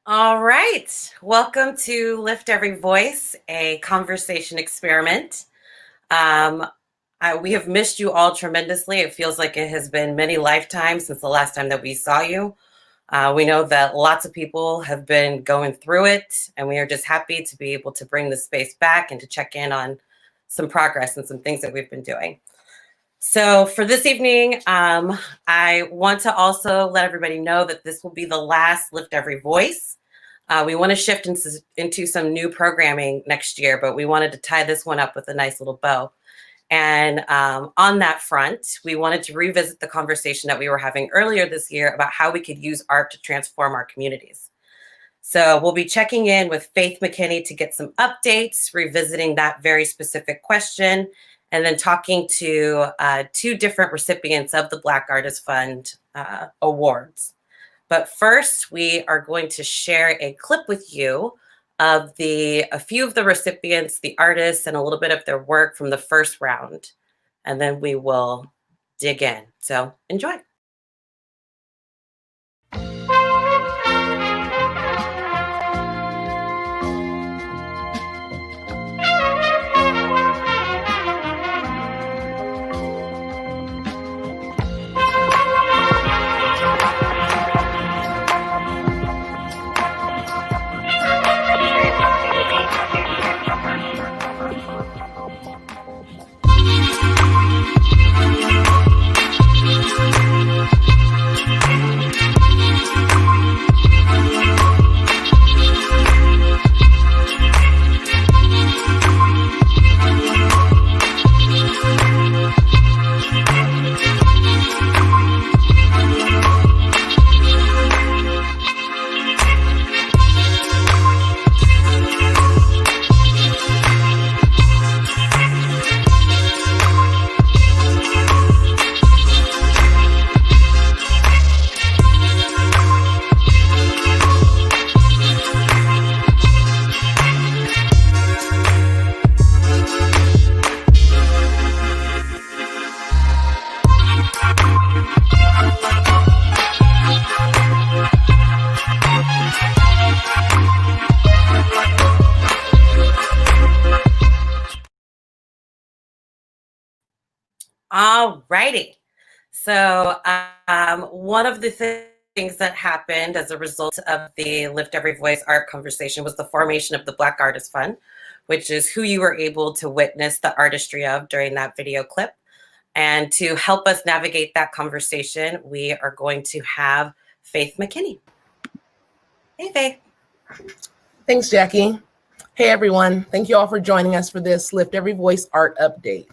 All right. Welcome to Lift Every Voice, a conversation experiment. Um, we have missed you all tremendously. It feels like it has been many lifetimes since the last time that we saw you. We know that lots of people have been going through it, and we are just happy to be able to bring the space back and to check in on some progress and some things that we've been doing. So for this evening, I want to also let everybody know that this will be the last Lift Every Voice. We want to shift into some new programming next year, but we wanted to tie this one up with a nice little bow. And on that front, we wanted to revisit the conversation that we were having earlier this year about how we could use art to transform our communities. So we'll be checking in with Faith McKinnie to get some updates, revisiting that very specific question, and then talking to two different recipients of the Black Artist Fund awards. But first, we are going to share a clip with you of a few of the recipients, the artists, and a little bit of their work from the first round. And then we will dig in. So enjoy. All righty. So one of the things that happened as a result of the Lift Every Voice art conversation was the formation of the Black Artist Fund, which is who you were able to witness the artistry of during that video clip. And to help us navigate that conversation, we are going to have Faith McKinnie. Hey, Faith. Thanks, Jackie. Hey, everyone. Thank you all for joining us for this Lift Every Voice art update.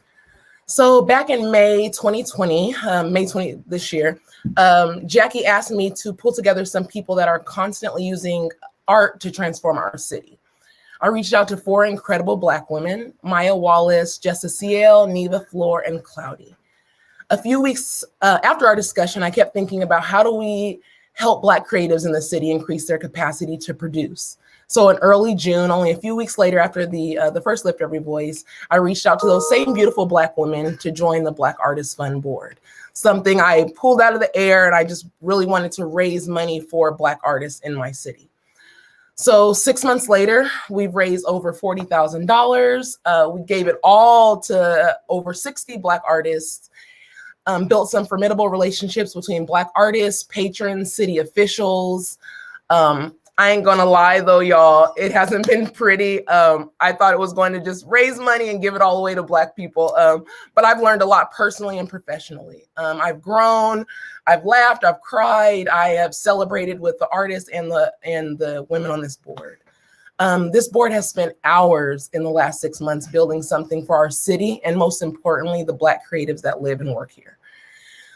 So back in May 2020, May 20 this year, Jackie asked me to pull together some people that are constantly using art to transform our city. I reached out to 4 incredible Black women: Maya Wallace, Jessa Ciel, Niva Flor, and Cloudy. A few weeks after our discussion, I kept thinking about how do we help Black creatives in the city increase their capacity to produce. So in early June, only a few weeks later after the first Lift Every Voice, I reached out to those same beautiful Black women to join the Black Artist Fund board, something I pulled out of the air, and I just really wanted to raise money for Black artists in my city. So 6 months later, we've raised over $40,000. We gave it all to over 60 Black artists, built some formidable relationships between Black artists, patrons, city officials. I ain't gonna lie though, y'all, it hasn't been pretty. I thought it was going to just raise money and give it all away to Black people. But I've learned a lot personally and professionally. I've grown, I've laughed, I've cried, I have celebrated with the artists and the women on this board. This board has spent hours in the last 6 months building something for our city, and most importantly, the Black creatives that live and work here.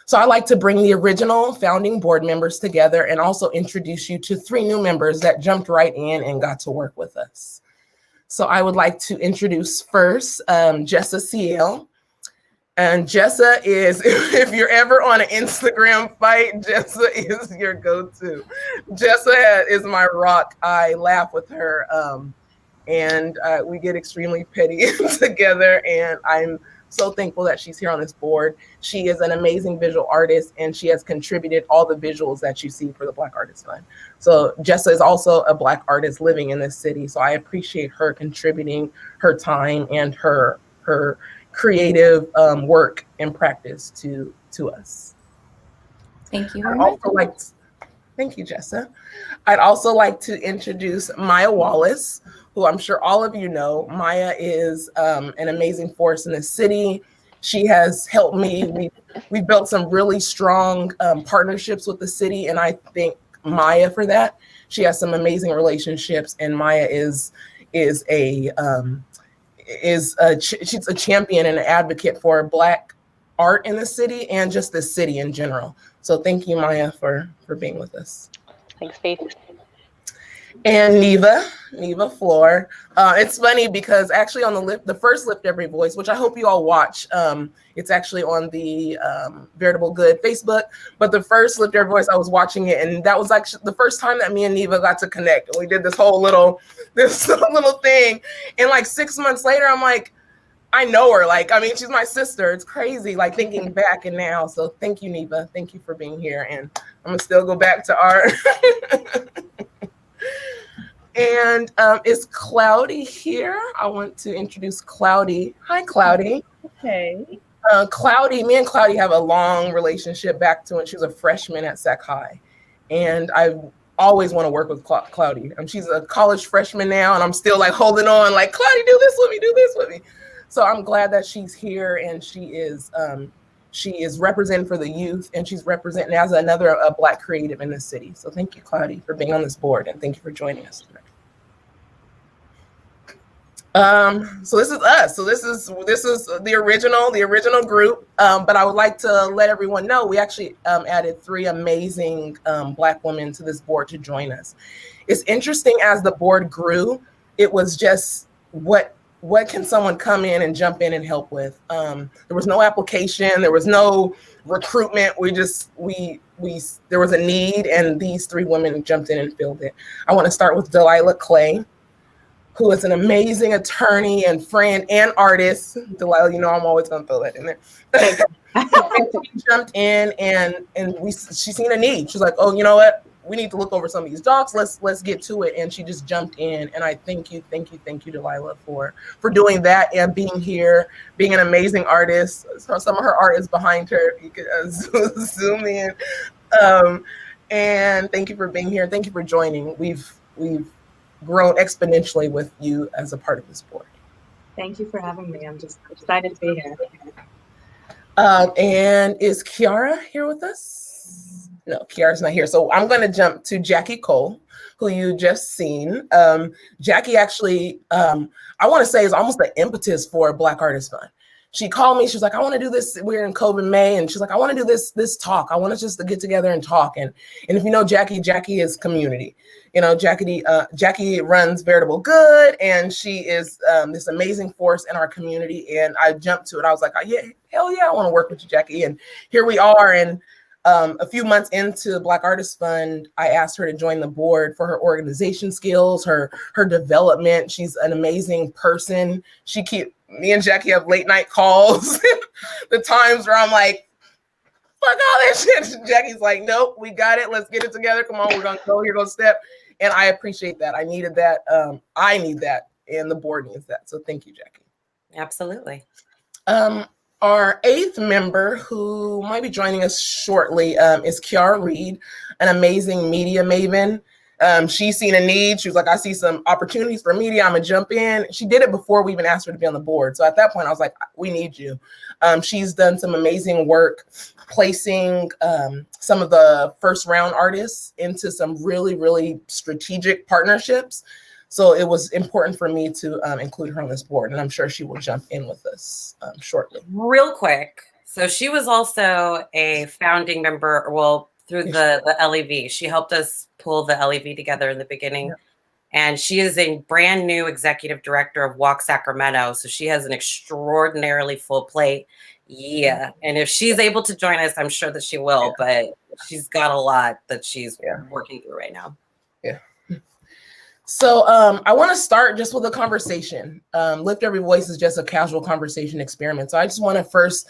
So I'd like to bring the original founding board members together and also introduce you to 3 new members that jumped right in and got to work with us. So I would like to introduce first Jessa Ciel. And Jessa is, if you're ever on an Instagram fight, Jessa is your go-to. Jessa is my rock. I laugh with her and we get extremely petty together, and I'm so thankful that she's here on this board. She is an amazing visual artist, and she has contributed all the visuals that you see for the Black Artist Fund. So Jessa is also a Black artist living in this city. So I appreciate her contributing her time and her creative work and practice to us. Thank you very much. Thank you, Jessa. I'd also like to introduce Maya Wallace, who I'm sure all of you know. Maya is an amazing force in the city. She has helped me. We've built some really strong partnerships with the city, and I thank Maya for that. She has some amazing relationships, and Maya she's a champion and an advocate for Black art in the city and just the city in general. So thank you, Maya, for being with us. Thanks, Faith. And Niva Flor. It's funny because actually on the first Lift Every Voice, which I hope you all watch, it's actually on the Veritable Good Facebook, but the first Lift Every Voice, I was watching it, and that was actually the first time that me and Niva got to connect. And we did this little thing. And like 6 months later, I'm like, I know her. Like, I mean, she's my sister. It's crazy, like thinking back and now. So thank you, Niva. Thank you for being here. And I'm gonna still go back to art. And is Cloudy here? I want to introduce Cloudy. Hi, Cloudy. Hey. Cloudy, me and Cloudy have a long relationship back to when she was a freshman at Sac High. And I always want to work with Cloudy. She's a college freshman now, and I'm still like holding on, like, Cloudy, do this with me. So I'm glad that she's here, and she is representing for the youth, and she's representing as another Black creative in the city. So thank you, Cloudy, for being on this board, and thank you for joining us today. So this is us. So this is the original group. But I would like to let everyone know we actually added 3 amazing Black women to this board to join us. It's interesting, as the board grew, it was just what can someone come in and jump in and help with? There was no application, there was no recruitment. There was a need, and these 3 women jumped in and filled it. I want to start with Delilah Clay, who is an amazing attorney and friend and artist. Delilah, you know I'm always gonna throw that in there. And she jumped in and she seen a need. She's like, oh, you know what? We need to look over some of these docs. Let's get to it. And she just jumped in. And I thank you, Delilah, for doing that and being here, being an amazing artist. So some of her art is behind her. You can zoom in. And thank you for being here. Thank you for joining. We've grown exponentially with you as a part of this board. Thank you for having me. I'm just excited to be here. And is Kiara here with us? No, Kiara's not here. So I'm going to jump to Jackie Cole, who you just seen. Jackie actually, I want to say, is almost the impetus for Black Artist Fund. She called me. She was like, I want to do this. We're in COVID May. And she's like, I want to do this talk. I want us just to get together and talk. And if you know Jackie is community. You know, Jackie runs Veritable Good, and she is this amazing force in our community. And I jumped to it. I was like, oh, yeah, hell yeah, I want to work with you, Jackie. And here we are. And a few months into Black Artist Fund, I asked her to join the board for her organization skills, her development. She's an amazing person. Me and Jackie have late night calls. The times where I'm like, fuck all that shit. Jackie's like, nope, we got it. Let's get it together. Come on, we're gonna go. Here goes Step. And I appreciate that. I needed that. I need that, and the board needs that. So thank you, Jackie. Absolutely. Our 8th member, who might be joining us shortly, is Kiara Reed, an amazing media maven. She's seen a need. She was like, I see some opportunities for media. I'm gonna jump in. She did it before we even asked her to be on the board. So at that point, I was like, we need you. She's done some amazing work placing some of the first round artists into some really, really strategic partnerships. So it was important for me to include her on this board, and I'm sure she will jump in with us shortly. Real quick. So she was also a founding member, well, through the LEV. She helped us pull the LEV together in the beginning. Yeah. And she is a brand new executive director of Walk Sacramento. So she has an extraordinarily full plate. Yeah. And if she's able to join us, I'm sure that she will, but she's got a lot that she's working through right now. Yeah. So I want to start just with a conversation. Lift Every Voice is just a casual conversation experiment. So I just want to first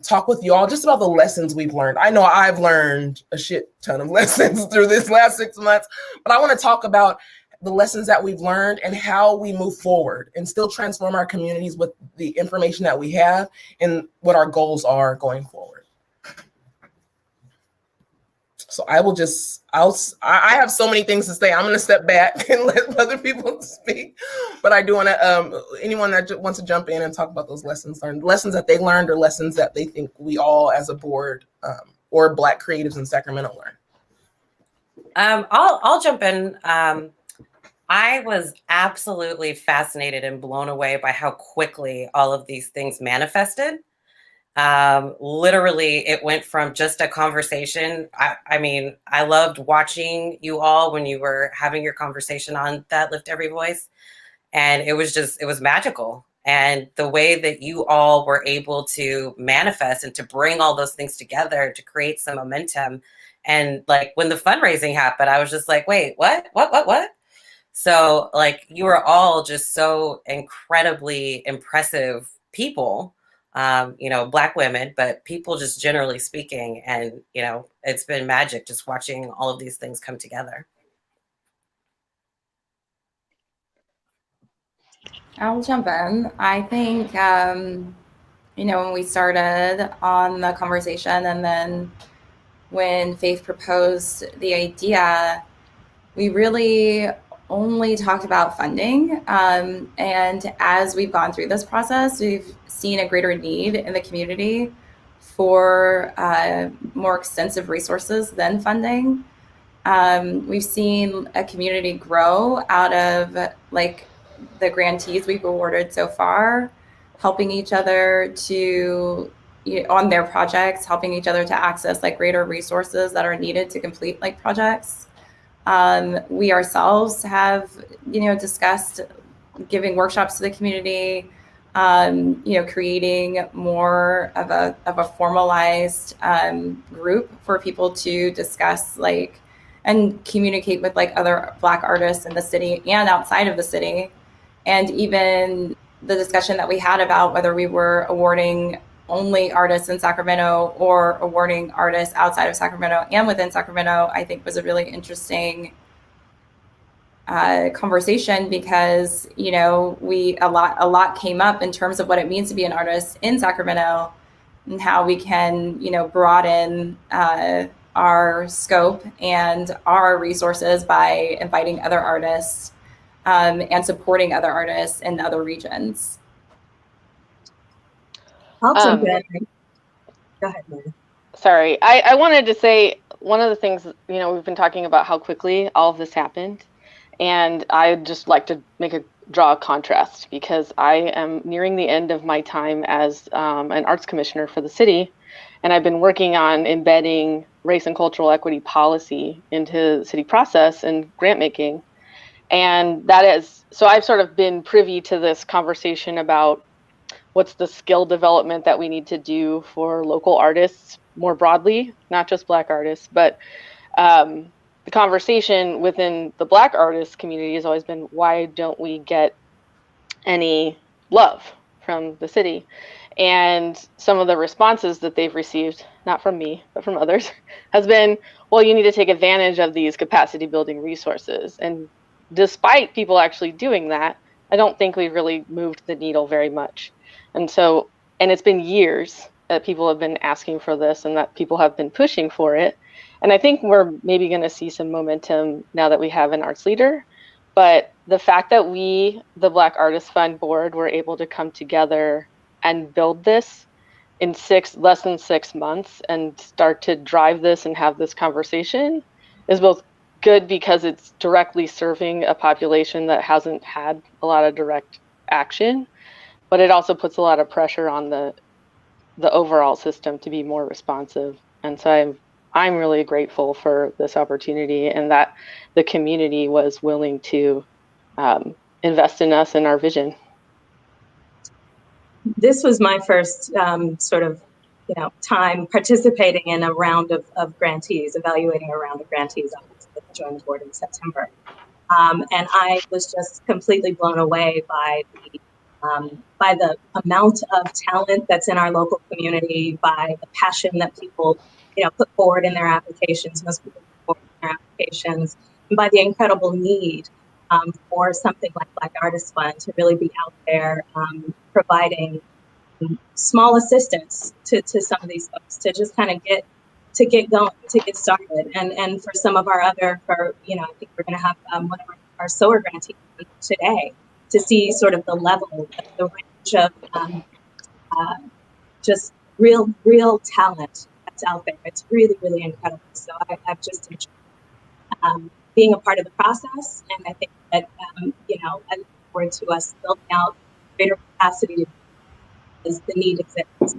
talk with you all just about the lessons we've learned. I know I've learned a shit ton of lessons through this last 6 months, but I want to talk about the lessons that we've learned and how we move forward and still transform our communities with the information that we have and what our goals are going forward. So I have so many things to say. I'm going to step back and let other people speak. But I do want to, anyone that wants to jump in and talk about those lessons learned, lessons that they learned or lessons that they think we all as a board or Black creatives in Sacramento learn. I'll jump in. I was absolutely fascinated and blown away by how quickly all of these things manifested. Literally, it went from just a conversation. I mean, I loved watching you all when you were having your conversation on that Lift Every Voice. And it was magical. And the way that you all were able to manifest and to bring all those things together to create some momentum. And like when the fundraising happened, I was just like, wait, what? So like you were all just so incredibly impressive people. Black women, but people just generally speaking. And, it's been magic just watching all of these things come together. I'll jump in. I think, when we started on the conversation and then when Faith proposed the idea, we really only talked about funding. And as we've gone through this process, we've seen a greater need in the community for more extensive resources than funding. We've seen a community grow out of like the grantees we've awarded so far, helping each other to on their projects, helping each other to access like greater resources that are needed to complete like projects. We ourselves have, discussed giving workshops to the community, creating more of a formalized group for people to discuss like and communicate with like other Black artists in the city and outside of the city. And even the discussion that we had about whether we were awarding only artists in Sacramento or awarding artists outside of Sacramento and within Sacramento, I think was a really interesting conversation because, a lot came up in terms of what it means to be an artist in Sacramento and how we can, broaden our scope and our resources by inviting other artists and supporting other artists in other regions. I'll jump in. Go ahead, Maya. Sorry, I wanted to say one of the things, we've been talking about how quickly all of this happened. And I'd just like to draw a contrast because I am nearing the end of my time as an arts commissioner for the city. And I've been working on embedding race and cultural equity policy into the city process and grant making. And so I've sort of been privy to this conversation about what's the skill development that we need to do for local artists more broadly, not just Black artists, but the conversation within the Black artist community has always been, why don't we get any love from the city? And some of the responses that they've received, not from me, but from others, has been, well, you need to take advantage of these capacity building resources. And despite people actually doing that, I don't think we've really moved the needle very much. And it's been years that people have been asking for this and that people have been pushing for it. And I think we're maybe going to see some momentum now that we have an arts leader. But the fact that we, the Black Artists Fund board, were able to come together and build this in less than 6 months and start to drive this and have this conversation is both good because it's directly serving a population that hasn't had a lot of direct action, but it also puts a lot of pressure on the overall system to be more responsive. And so I'm really grateful for this opportunity and that the community was willing to invest in us and our vision. This was my first time participating in a round of grantees, evaluating a round of grantees. I joined the board in September. And I was just completely blown away by the amount of talent that's in our local community, by the passion that people, put forward in their applications, most people put forward in their applications, and by the incredible need for something like Black Artists Fund to really be out there providing small assistance to some of these folks to just kind of get going, to get started. And for some of our other, I think we're going to have one of our sewer grantees today to see sort of the level, the range of just real talent that's out there. It's really, really incredible. So I've just enjoyed being a part of the process. And I think that, I look forward to us building out greater capacity as the need exists.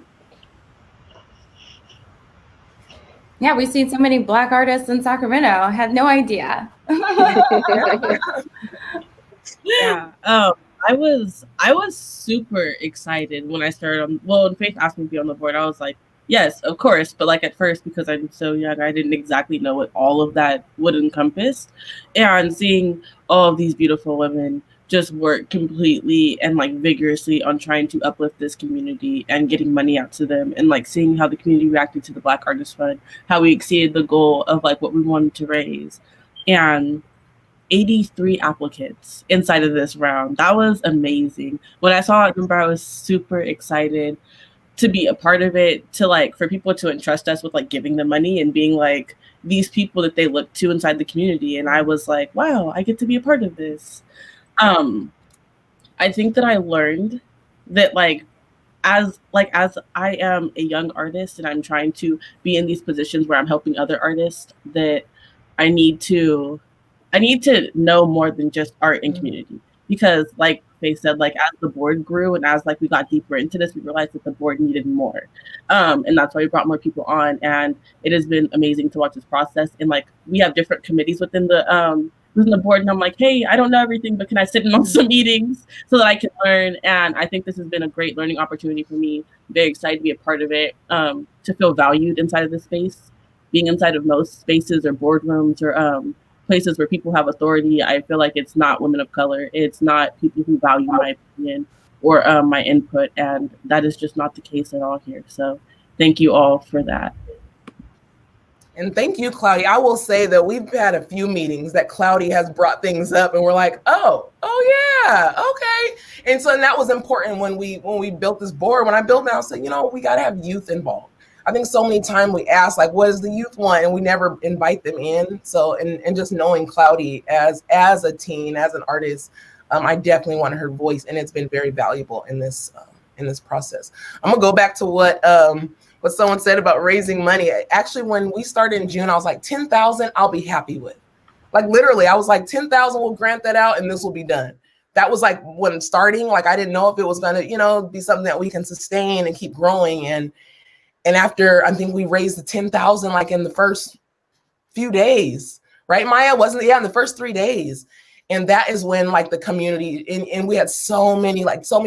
Yeah, we've seen so many Black artists in Sacramento. I had no idea. Yeah. I was super excited when I started. When Faith asked me to be on the board, I was like, yes, of course. But like at first, because I'm so young, I didn't exactly know what all of that would encompass. And seeing all of these beautiful women just work completely and like vigorously on trying to uplift this community and getting money out to them, and like seeing how the community reacted to the Black Artist Fund, how we exceeded the goal of like what we wanted to raise, and 83 applicants inside of this round. That was amazing. When I saw that number, I was super excited to be a part of it, to like for people to entrust us with like giving them money and being like these people that they look to inside the community. And I was like, wow, I get to be a part of this. I think that I learned that as I am a young artist and I'm trying to be in these positions where I'm helping other artists, that I need to know more than just art and community. Because like they said, like as the board grew and as like we got deeper into this, we realized that the board needed more. And that's why we brought more people on. And it has been amazing to watch this process. And like we have different committees within the board, and I'm like, hey, I don't know everything, but can I sit in on some meetings so that I can learn? And I think this has been a great learning opportunity for me. I'm very excited to be a part of it, to feel valued inside of this space. Being inside of most spaces or boardrooms or places where people have authority, I feel like it's not women of color. It's not people who value my opinion or my input, and that is just not the case at all here. So thank you all for that. And thank you, Cloudy. I will say that we've had a few meetings that Cloudy has brought things up and we're like, oh yeah, okay. And so that was important when we built this board. When I built it, I said, we got to have youth involved. I think so many times we ask, like, what does the youth want? And we never invite them in. So, and just knowing Cloudy as a teen, as an artist, I definitely wanted her voice, and it's been very valuable in this process. I'm gonna go back to what someone said about raising money. Actually, when we started in June, I was like, 10,000, I'll be happy with. Like literally, I was like, 10,000, we'll grant that out and this will be done. That was like when starting, like I didn't know if it was gonna, be something that we can sustain and keep growing. And after, I think we raised the 10,000 like in the first few days, right, Maya? In the first 3 days. And that is when like the community, and we had so many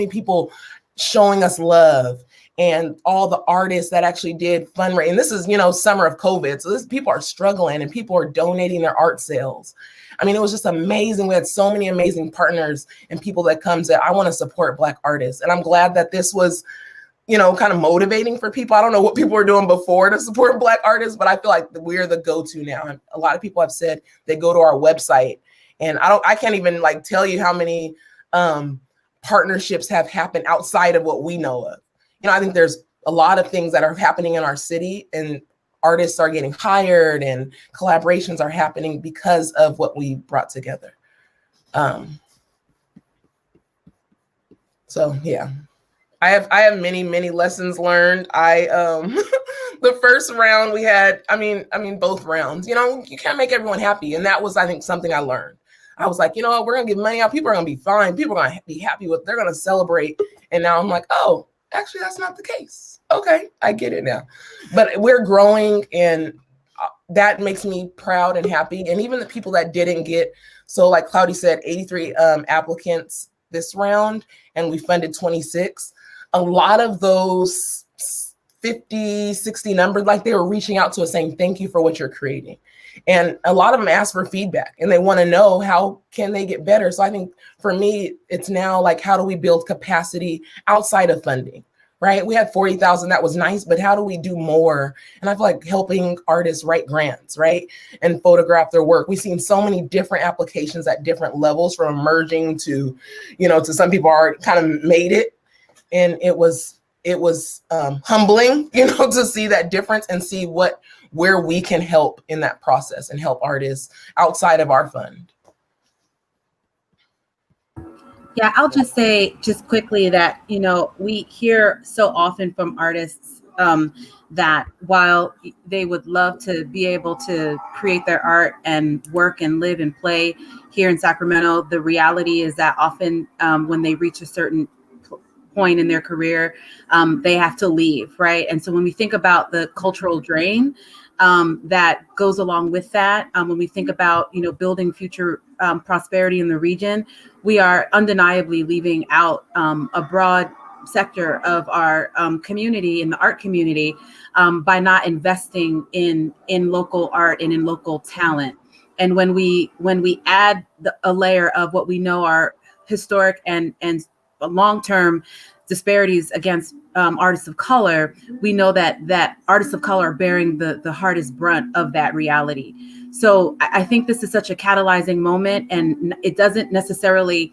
people showing us love, and all the artists that actually did fundraising. And this is, summer of COVID. So people are struggling and people are donating their art sales. I mean, it was just amazing. We had so many amazing partners and people that come that I want to support Black artists. And I'm glad that this was, kind of motivating for people. I don't know what people were doing before to support Black artists, but I feel like we're the go-to now. A lot of people have said they go to our website, and I can't even like tell you how many partnerships have happened outside of what we know of. I think there's a lot of things that are happening in our city, and artists are getting hired and collaborations are happening because of what we brought together. So yeah, I have many lessons learned. The first round we had, I mean both rounds, you can't make everyone happy. And that was, I think, something I learned. I was like, we're going to give money out. People are going to be fine. People are going to be happy they're going to celebrate. And now I'm like, oh, actually, that's not the case. Okay, I get it now. But we're growing, and that makes me proud and happy. And even the people that didn't get, so like Cloudy said, 83 applicants this round, and we funded 26. A lot of those 50, 60 numbers, like they were reaching out to us saying, thank you for what you're creating. And a lot of them ask for feedback and they want to know how can they get better. So I think for me, it's now like, how do we build capacity outside of funding, right? We had 40,000, that was nice, but how do we do more? And I feel like helping artists write grants, right? And photograph their work. We've seen so many different applications at different levels, from emerging to, to some people are kind of made it. And it was humbling, to see that difference and see where we can help in that process and help artists outside of our fund. Yeah, I'll just say just quickly that, we hear so often from artists that while they would love to be able to create their art and work and live and play here in Sacramento, the reality is that often when they reach a certain point in their career, they have to leave, right? And so when we think about the cultural drain that goes along with that, when we think about, building future prosperity in the region, we are undeniably leaving out a broad sector of our community, in the art community, by not investing in local art and in local talent. And when we add a layer of what we know are historic and long-term disparities against artists of color, we know that artists of color are bearing the hardest brunt of that reality. So I think this is such a catalyzing moment, and it doesn't necessarily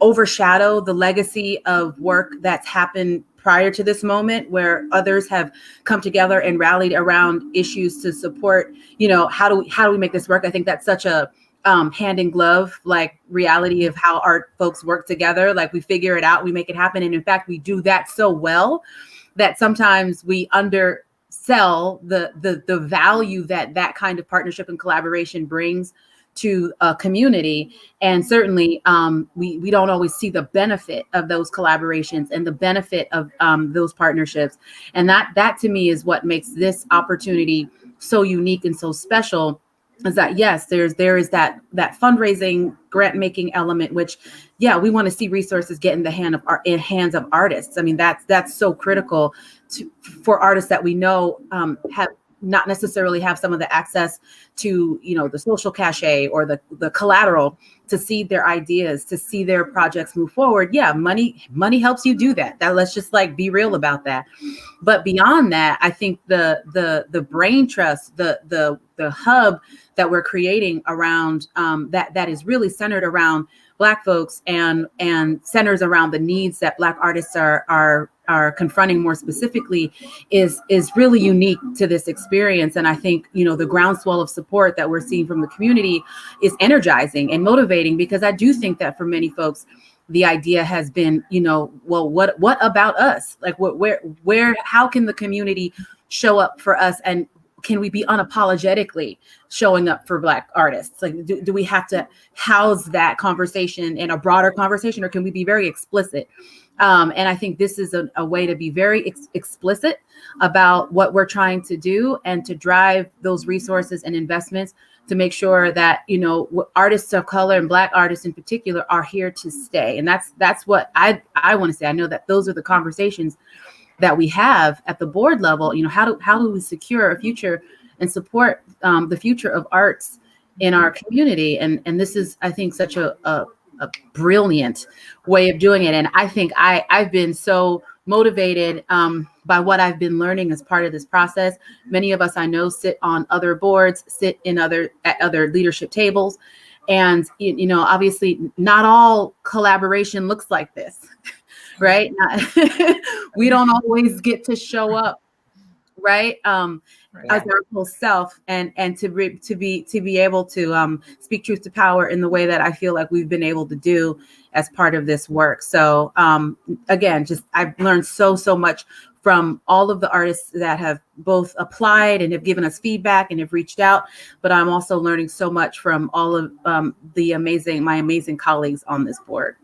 overshadow the legacy of work that's happened prior to this moment, where others have come together and rallied around issues to support, how do we make this work? I think that's such a hand in glove, like, reality of how art folks work together. Like, we figure it out, we make it happen. And in fact, we do that so well that sometimes we undersell the value that kind of partnership and collaboration brings to a community. And certainly we don't always see the benefit of those collaborations and the benefit of those partnerships. And that to me is what makes this opportunity so unique and so special, is that, yes, there is that fundraising, grant making element, which, yeah, we want to see resources get in the hands of artists. I mean, that's so critical for artists that we know have not necessarily have some of the access to, the social cachet or the collateral to see their ideas, to see their projects move forward. Yeah, money helps you do that. Let's just be real about that. But beyond that, I think the brain trust, the hub that we're creating around that is really centered around Black folks and centers around the needs that Black artists are confronting more specifically is really unique to this experience. And I think, the groundswell of support that we're seeing from the community is energizing and motivating, because I do think that for many folks, the idea has been, well, what about us? Like, where, how can the community show up for us? And can we be unapologetically showing up for Black artists? Like, do we have to house that conversation in a broader conversation, or can we be very explicit? And I think this is a way to be very explicit about what we're trying to do and to drive those resources and investments to make sure that, artists of color and Black artists in particular are here to stay. And that's what I want to say. I know that those are the conversations that we have at the board level. How do we secure a future and support the future of arts in our community? And this is, I think, such a brilliant way of doing it. And I think I've been so motivated by what I've been learning as part of this process. Many of us I know sit on other boards, sit at other leadership tables. And, obviously not all collaboration looks like this, right? We don't always get to show up, right? As our whole self, and to be able to speak truth to power in the way that I feel like we've been able to do as part of this work. So again, I've learned so much from all of the artists that have both applied and have given us feedback and have reached out, but I'm also learning so much from all of my amazing colleagues on this board.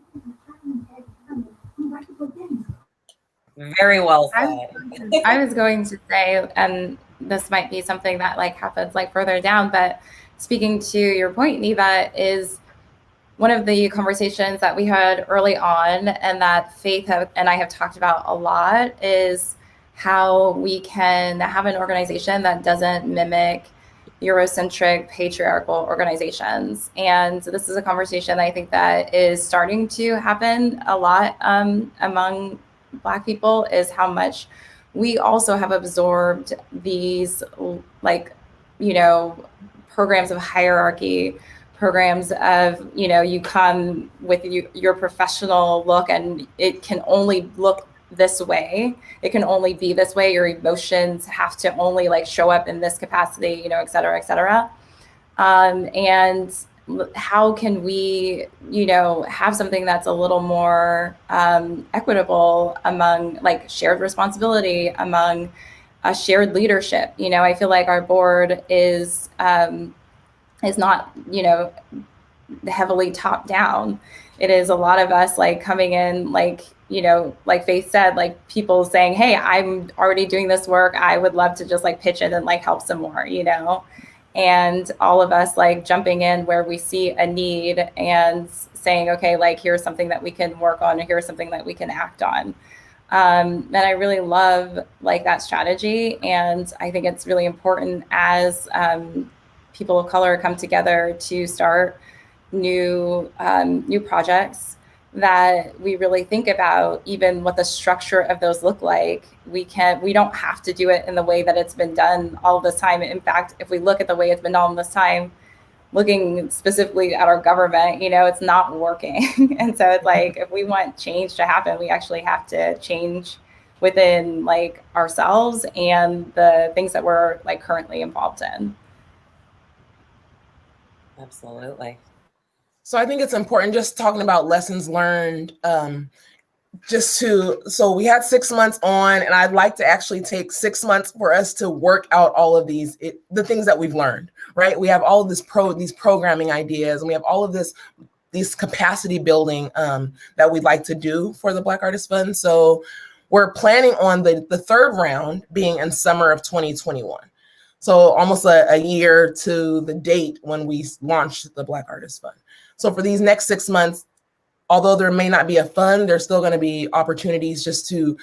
Very well said. I was going to say, and this might be something that happens further down, but speaking to your point, Niva, is one of the conversations that we had early on, and that Faith and I have talked about a lot, is how we can have an organization that doesn't mimic Eurocentric patriarchal organizations. And this is a conversation I think that is starting to happen a lot among Black people, is how much we also have absorbed these, like, you know, programs of hierarchy, programs of, you know, you come with your professional look and it can only look this way. It can only be this way. Your emotions have to only like show up in this capacity, you know, et cetera, et cetera. And how can we, you know, have something that's a little more equitable among, like, shared responsibility, among a shared leadership? You know, I feel like our board is not, you know, heavily top down. It is a lot of us like coming in, like, you know, like Faith said, like people saying, hey, I'm already doing this work. I would love to just like pitch in and like help some more, you know, and all of us like jumping in where we see a need and saying, okay, like here's something that we can work on, and here's something that we can act on. And I really love like that strategy. And I think it's really important as people of color come together to start new projects, that we really think about even what the structure of those look like. We don't have to do it in the way that it's been done all this time. In fact, if we look at the way it's been done all this time, looking specifically at our government, you know, it's not working. And so it's like, if we want change to happen, we actually have to change within like ourselves and the things that we're like currently involved in. Absolutely. So I think it's important, just talking about lessons learned, so we had 6 months on, and I'd like to actually take 6 months for us to work out all of the things that we've learned, right? We have all of these programming ideas, and we have all of these capacity building that we'd like to do for the Black Artist Fund. So we're planning on the third round being in summer of 2021. So almost a year to the date when we launched the Black Artist Fund. So for these next 6 months, although there may not be a fund, there's still going to be opportunities just to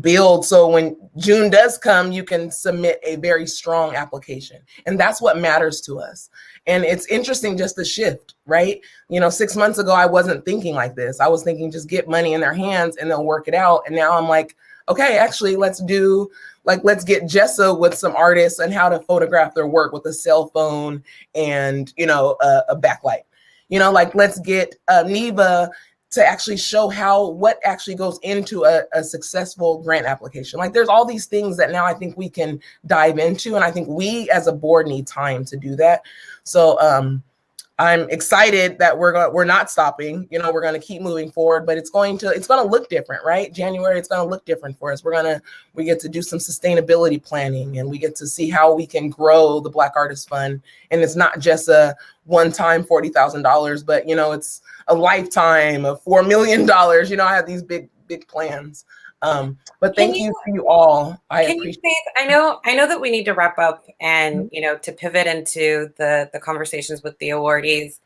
build. So when June does come, you can submit a very strong application. And that's what matters to us. And it's interesting, just the shift, right? You know, 6 months ago, I wasn't thinking like this. I was thinking just get money in their hands and they'll work it out. And now I'm like, okay, actually, let's get Jessa with some artists and how to photograph their work with a cell phone and, you know, a backlight. You know, like, let's get Niva to actually show what actually goes into a successful grant application. Like, there's all these things that now I think we can dive into. And I think we as a board need time to do that. So I'm excited that we're not stopping. You know, we're going to keep moving forward, but it's going to look different, right? January, it's going to look different for us. We get to do some sustainability planning, and we get to see how we can grow the Black Artist Fund. And it's not just a one-time $40,000, but, you know, it's a lifetime of $4 million. You know, I have these big plans. But thank you to you all. I appreciate it. I know that we need to wrap up and, you know, to pivot into the conversations with the awardees.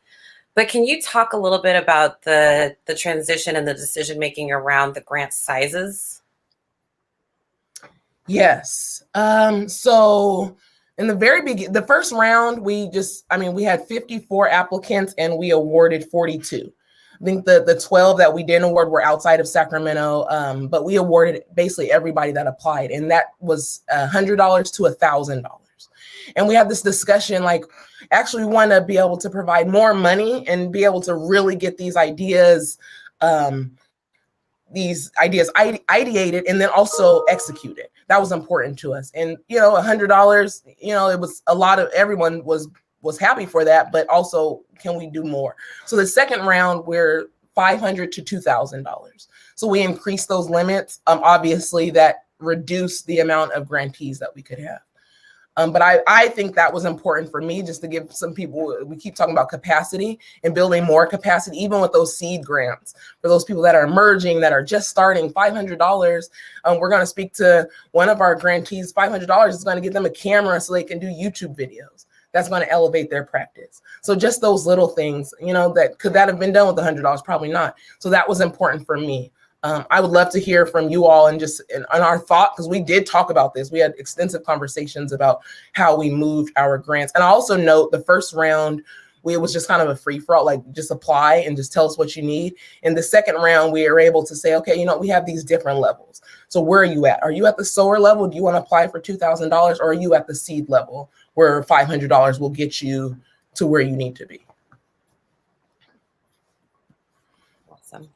But can you talk a little bit about the transition and the decision making around the grant sizes? Yes. So in the very beginning, the first round, we had 54 applicants and we awarded 42. I think the 12 that we didn't award were outside of Sacramento, but we awarded basically everybody that applied, and that was $100 to $1,000. And we had this discussion, like, actually we want to be able to provide more money and be able to really get these ideas ideated and then also executed. That was important to us. And, you know, $100, you know, it was a lot of, everyone was happy for that, but also, can we do more? So the second round, we're $500 to $2,000. So we increased those limits. Obviously, that reduced the amount of grantees that we could have. But I think that was important for me, just to give some people, we keep talking about capacity and building more capacity, even with those seed grants. For those people that are emerging, that are just starting, $500, we're going to speak to one of our grantees. $500 is going to get them a camera so they can do YouTube videos. That's going to elevate their practice. So just those little things, you know, could that have been done with $100? Probably not. So that was important for me. I would love to hear from you all and just on our thought, because we did talk about this. We had extensive conversations about how we moved our grants. And I also note the first round, it was just kind of a free for all, like just apply and just tell us what you need. In the second round, we were able to say, okay, you know, we have these different levels. So where are you at? Are you at the sower level? Do you want to apply for $2,000, or are you at the seed level where $500 will get you to where you need to be? Awesome.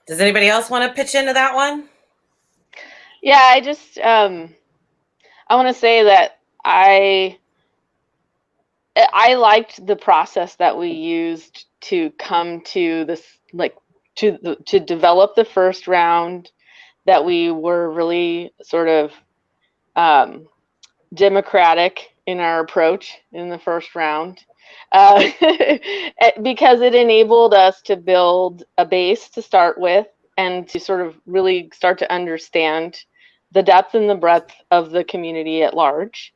Does anybody else want to pitch into that one? Yeah, I just I want to say that I liked the process that we used to come to this, like to develop the first round, that we were really sort of democratic in our approach in the first round, because it enabled us to build a base to start with and to sort of really start to understand the depth and the breadth of the community at large,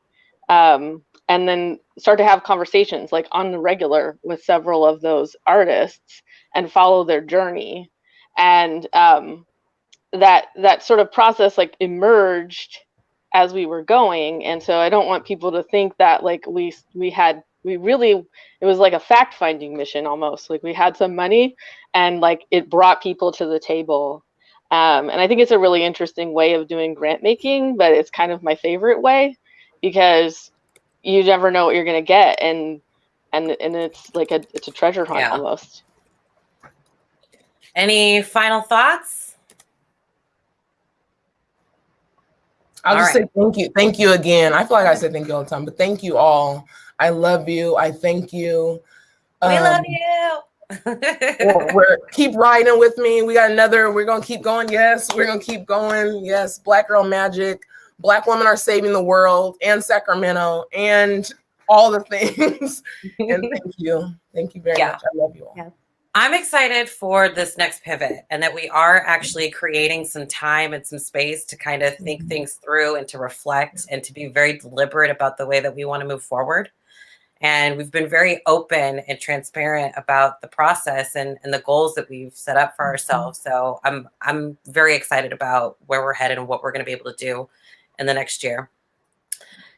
and then start to have conversations like on the regular with several of those artists and follow their journey. And that sort of process like emerged as we were going. And so I don't want people to think that like we really, it was like a fact-finding mission almost. Like we had some money and like it brought people to the table. And I think it's a really interesting way of doing grant making, but it's kind of my favorite way, because you never know what you're going to get. And it's like it's a treasure hunt almost. Any final thoughts? I'll just say thank you. Thank you again. I feel like I say thank you all the time, but thank you all. I love you. I thank you. We love you. Keep riding with me. We got another. We're going to keep going. Yes, we're going to keep going. Yes, Black Girl Magic. Black women are saving the world, and Sacramento, and all the things. And thank you. Thank you very much. I love you all. Yeah. I'm excited for this next pivot, and that we are actually creating some time and some space to kind of think things through and to reflect and to be very deliberate about the way that we want to move forward. And we've been very open and transparent about the process and the goals that we've set up for ourselves. So I'm very excited about where we're headed and what we're going to be able to do in the next year.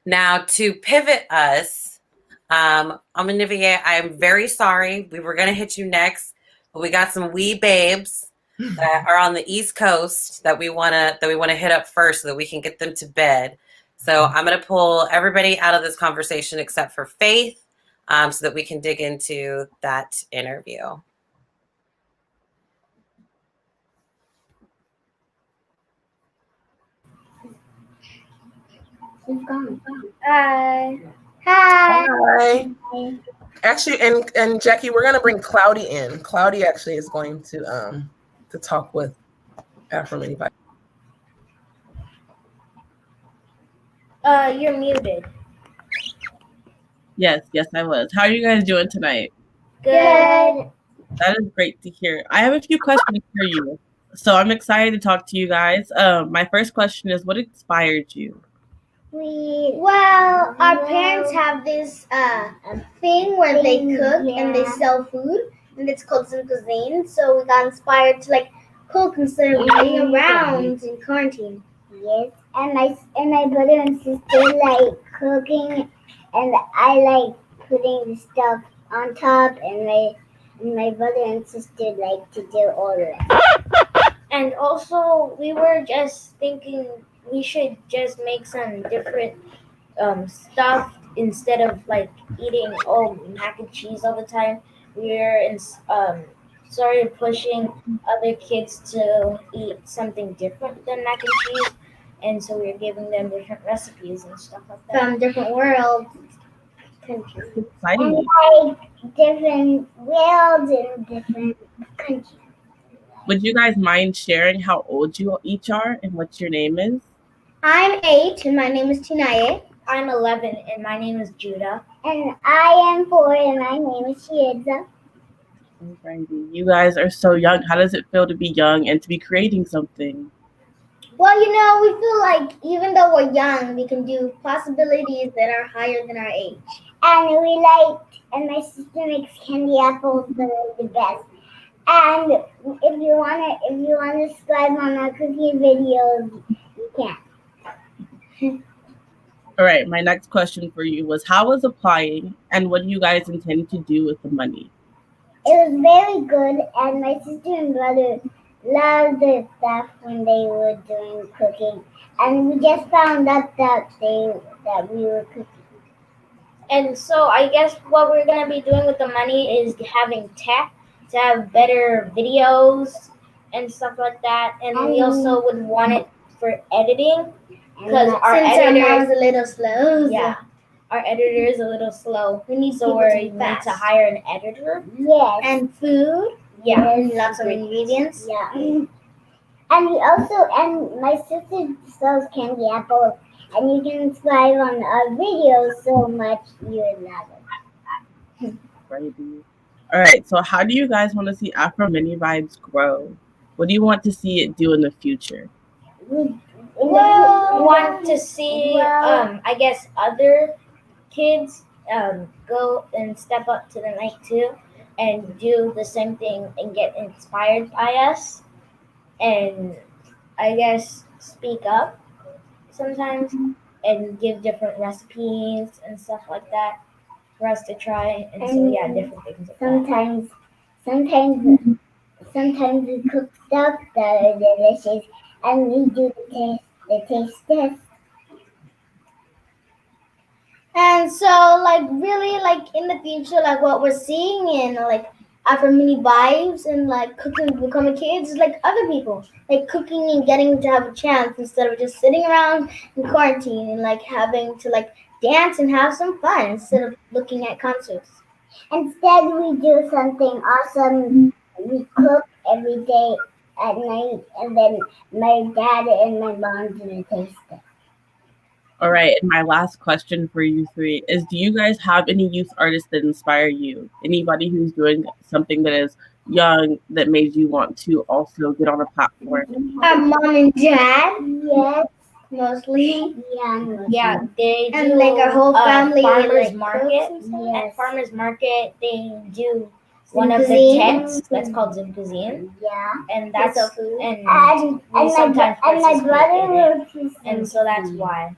Now, to pivot us, Niva, I'm very sorry. We were going to hit you next, but we got some wee babes that are on the East Coast that we want to hit up first so that we can get them to bed. So I'm going to pull everybody out of this conversation except for Faith, so that we can dig into that interview. Hi. Hi. Actually, and Jackie, we're gonna bring Cloudy in. Cloudy actually is going to talk with Afro-Mini. You're muted. Yes, I was. How are you guys doing tonight? Good. That is great to hear. I have a few questions for you. So I'm excited to talk to you guys. My first question is, what inspired you? Well, our parents have this thing where they cook and they sell food, and it's called Some Cuisine. So we got inspired to like cook instead of running around in quarantine. Yes, and my brother and sister like cooking, and I like putting the stuff on top, and my brother and sister like to do all of it. And also, we were just thinking we should just make some different stuff instead of like eating mac and cheese all the time. We're started pushing other kids to eat something different than mac and cheese, and so we're giving them different recipes and stuff like that from different worlds, countries, Exciting. and like different worlds in different countries. Would you guys mind sharing how old you each are and what your name is? I'm 8 and my name is Tinaye. I'm 11 and my name is Judah. And I am 4 and my name is Shiedza. Alrighty. You guys are so young. How does it feel to be young and to be creating something? Well, we feel like even though we're young, we can do possibilities that are higher than our age. And my sister makes candy apples that are the best. And if you wanna subscribe on our cooking videos, you can. All right, my next question for you was, how was applying, and what do you guys intend to do with the money? It was very good, and my sister and brother loved the stuff when they were doing cooking, and we just found out that we were cooking. And so I guess what we're gonna be doing with the money is having tech to have better videos and stuff like that. And we also would want it for editing because our editor is a little slow. yeah, our editor is a little slow. We need to hire an editor. Yes. And food. Yeah, and lots of ingredients. Yeah. And my sister sells candy apples, and you can subscribe on our videos so much you would love it. All right, so how do you guys want to see Afro Mini Vibes grow? What do you want to see it do in the future? We want to see, I guess, other kids go and step up to the mic too and do the same thing and get inspired by us. And I guess speak up sometimes and give different recipes and stuff like that for us to try. And so yeah, different things like Sometimes we cook stuff that are delicious, and we do the taste test. And so, like, really, like, in the future, like, what we're seeing in, like, Afro Mini Vibes and, like, cooking with becoming kids is, like, other people. Like, cooking and getting to have a chance instead of just sitting around in quarantine and, like, having to, like, dance and have some fun instead of looking at concerts. Instead, we do something awesome. We cook every day at night, and then my dad and my mom do the taste test. All right, and my last question for you three is, do you guys have any youth artists that inspire you? Anybody who's doing something that is young that made you want to also get on a platform? Our mom and dad, Yes, mostly. yeah. They do And, like, our whole family, farmers like, market. cooks and At stuff. farmers market, they do one of the Cuisine. tents that's called Zim Cuisine, Yeah. and that's And we my sometimes brother participate in it. works. And so that's why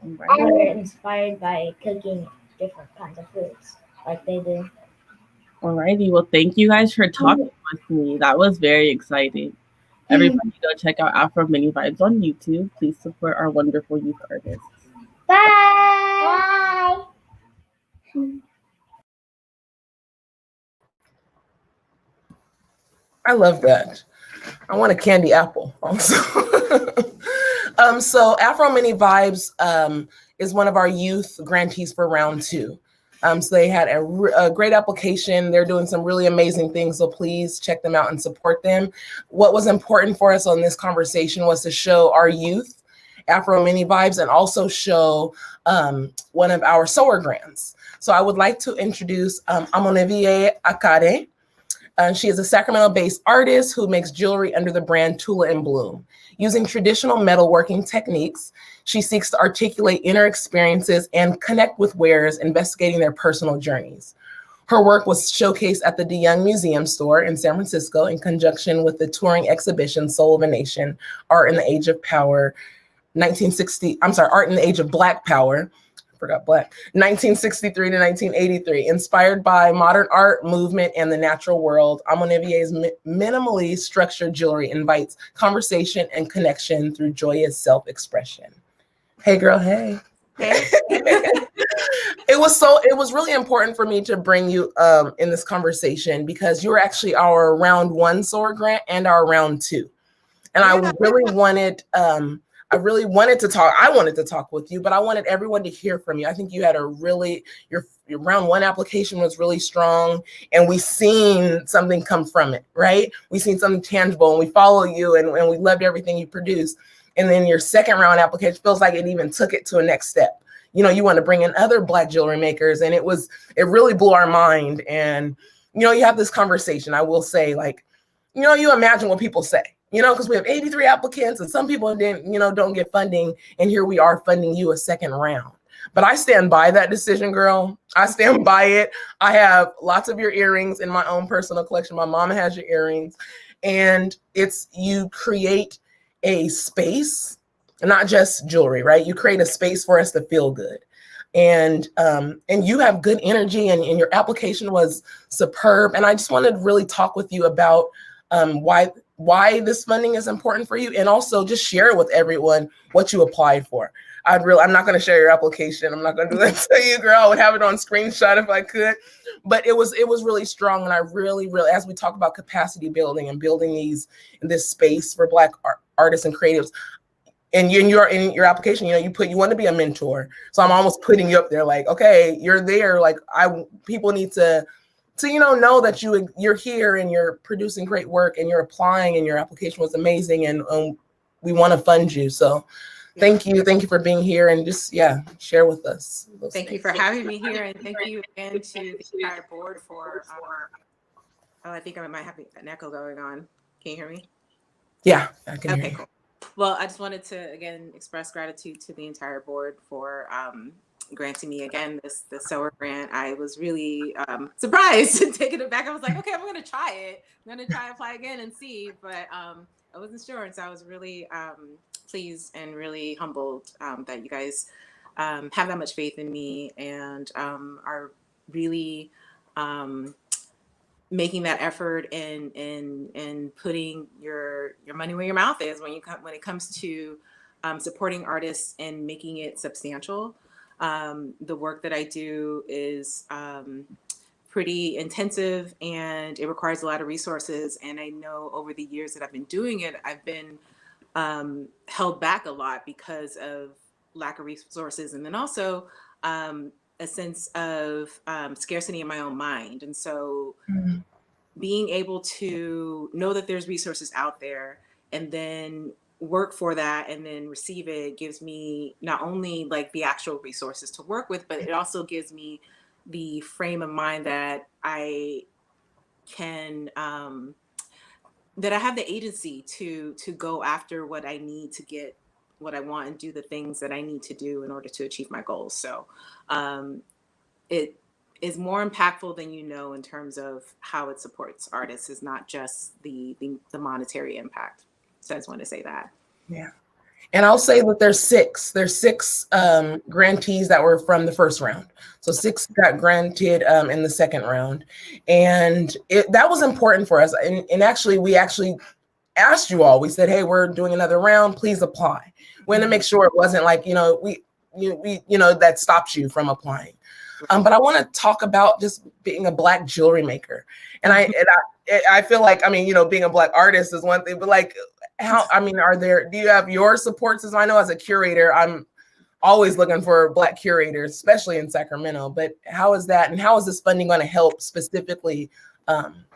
Right. we're inspired by cooking different kinds of foods like they do. Alrighty, well, thank you guys for talking with me. That was very exciting. Everybody go check out Afro Mini Vibes on YouTube. Please support our wonderful youth artists. Bye! I love that. I want a candy apple also. So Afro Mini Vibes is one of our youth grantees for round 2. So they had a great application. They're doing some really amazing things. So please check them out and support them. What was important for us on this conversation was to show our youth Afro Mini Vibes and also show one of our sewer grants. So I would like to introduce Amonevie Akade. She is a Sacramento-based artist who makes jewelry under the brand Tula and Bloom. Using traditional metalworking techniques, she seeks to articulate inner experiences and connect with wearers, investigating their personal journeys. Her work was showcased at the DeYoung Museum store in San Francisco in conjunction with the touring exhibition Soul of a Nation, Art in the Age of Power, Art in the Age of Black Power, 1963 to 1983, inspired by modern art, movement, and the natural world. Amonevie's minimally structured jewelry invites conversation and connection through joyous self-expression. Hey girl, hey. It was really important for me to bring you in this conversation because you were actually our round 1 SOAR grant and our round 2. And I really wanted to talk. I wanted to talk with you, but I wanted everyone to hear from you. I think you had your round 1 application was really strong, and we seen something come from it, right? We seen something tangible, and we follow you, and we loved everything you produced. And then your second round application feels like it even took it to a next step. You know, you want to bring in other Black jewelry makers, and it really blew our mind. And, you have this conversation, I will say, like, you imagine what people say. Because we have 83 applicants and some people don't get funding. And here we are funding you a second round. But I stand by that decision, girl. I stand by it. I have lots of your earrings in my own personal collection. My mama has your earrings. And it's, you create a space, not just jewelry, right? You create a space for us to feel good. And you have good energy, and your application was superb. And I just wanted to really talk with you about why this funding is important for you, and also just share with everyone what you applied for. I'm not going to share your application. I'm not going to do that to you, girl. I would have it on screenshot if I could. But it was really strong, and I really, as we talk about capacity building and building this space for Black artists and creatives. And in your application, you want to be a mentor. So I'm almost putting you up there, like, okay, you're there. Like, people need to know that you're here and you're producing great work and you're applying, and your application was amazing, and we want to fund you. So thank you for being here, and just share with us. Thank you for having me here, and thank you again to the entire board for. I think I might have an echo going on. Can you hear me? Yeah, I can hear you. Okay, cool. Well, I just wanted to again express gratitude to the entire board for granting me again this SOAR grant. I was really surprised and taken aback. I was like, okay, I'm going to try it. I'm going to try apply again and see, but I wasn't sure, and so I was really pleased and really humbled that you guys have that much faith in me and are really making that effort and putting your money where your mouth is when it comes to supporting artists and making it substantial. The work that I do is pretty intensive, and it requires a lot of resources. And I know over the years that I've been doing it, I've been held back a lot because of lack of resources, and then also a sense of scarcity in my own mind. And so being able to know that there's resources out there and then work for that and then receive it gives me not only like the actual resources to work with, but it also gives me the frame of mind that I can that I have the agency to go after what I need to get what I want and do the things that I need to do in order to achieve my goals. So it is more impactful than you know in terms of how it supports artists. Is not just the monetary impact. So I just want to say that. Yeah. And I'll say that there's six grantees that were from the first round. So 6 got granted in the second round. And that was important for us. And actually, we asked you all, we said, hey, we're doing another round, please apply. We want to make sure it wasn't like, that stops you from applying. But I want to talk about just being a Black jewelry maker. And I feel like, being a Black artist is one thing, but like, do you have your support system? I know as a curator, I'm always looking for Black curators, especially in Sacramento, but how is that? And how is this funding going to help specifically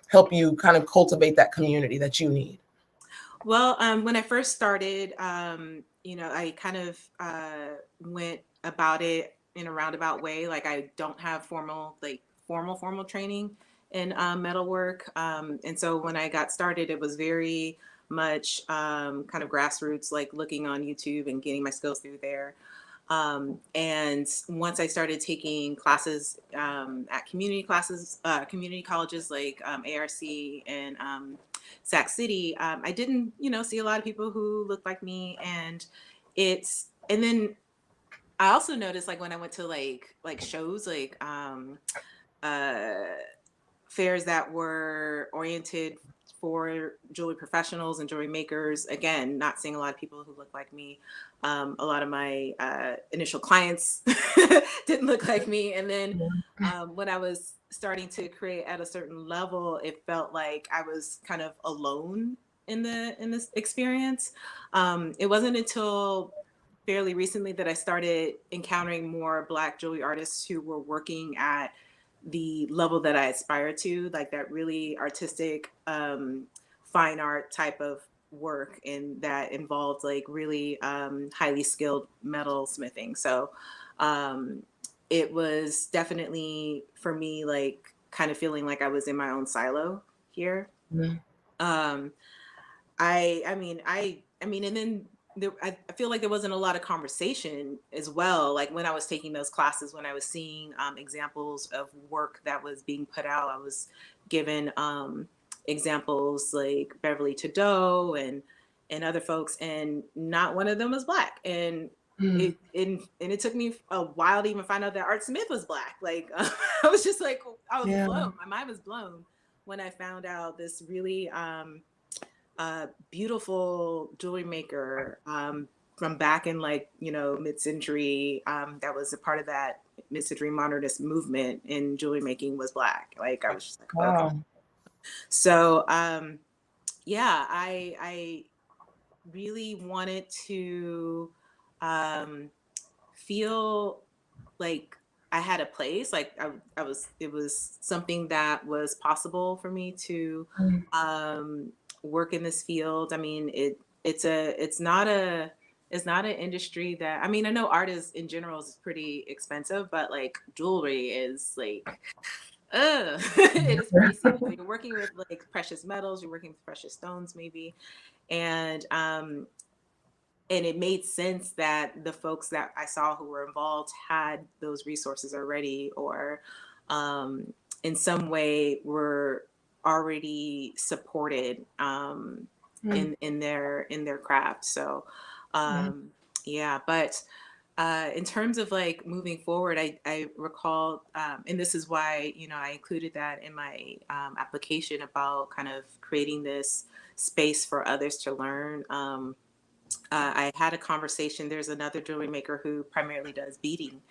help you kind of cultivate that community that you need? Well, when I first started, I kind of went about it in a roundabout way. Like I don't have formal training in metalwork. And so when I got started, it was very much kind of grassroots, like looking on YouTube and getting my skills through there. And once I started taking classes at community colleges like ARC and Sac City, I didn't, see a lot of people who looked like me. And then I also noticed, like when I went to like shows, like fairs that were oriented for jewelry professionals and jewelry makers, again, not seeing a lot of people who look like me. A lot of my initial clients didn't look like me. And then when I was starting to create at a certain level, it felt like I was kind of alone in this experience. It wasn't until fairly recently that I started encountering more Black jewelry artists who were working at the level that I aspire to, like that really artistic, fine art type of work, and that involved like really highly skilled metal smithing. So it was definitely for me like kind of feeling like I was in my own silo here. And then I feel like there wasn't a lot of conversation as well. Like when I was taking those classes, when I was seeing examples of work that was being put out, I was given examples like Beverly Trudeau and other folks, and not one of them was Black. And it took me a while to even find out that Art Smith was Black. Like I was just like, I was blown. My mind was blown when I found out this really beautiful jewelry maker from back in like, mid-century, that was a part of that mid-century modernist movement in jewelry making was Black. Like I was just like, Wow. okay. So yeah, I really wanted to feel like I had a place, like it was something that was possible for me to work in this field. I mean, it's not an industry that, I mean, I know art is in general is pretty expensive, but like jewelry is like, it is pricey. You're working with like precious metals, you're working with precious stones maybe. And it made sense that the folks that I saw who were involved had those resources already, or in some way were already supported in their craft. So yeah, but in terms of like moving forward, I recall, and this is why, I included that in my application about kind of creating this space for others to learn. I had a conversation. There's another jewelry maker who primarily does beading.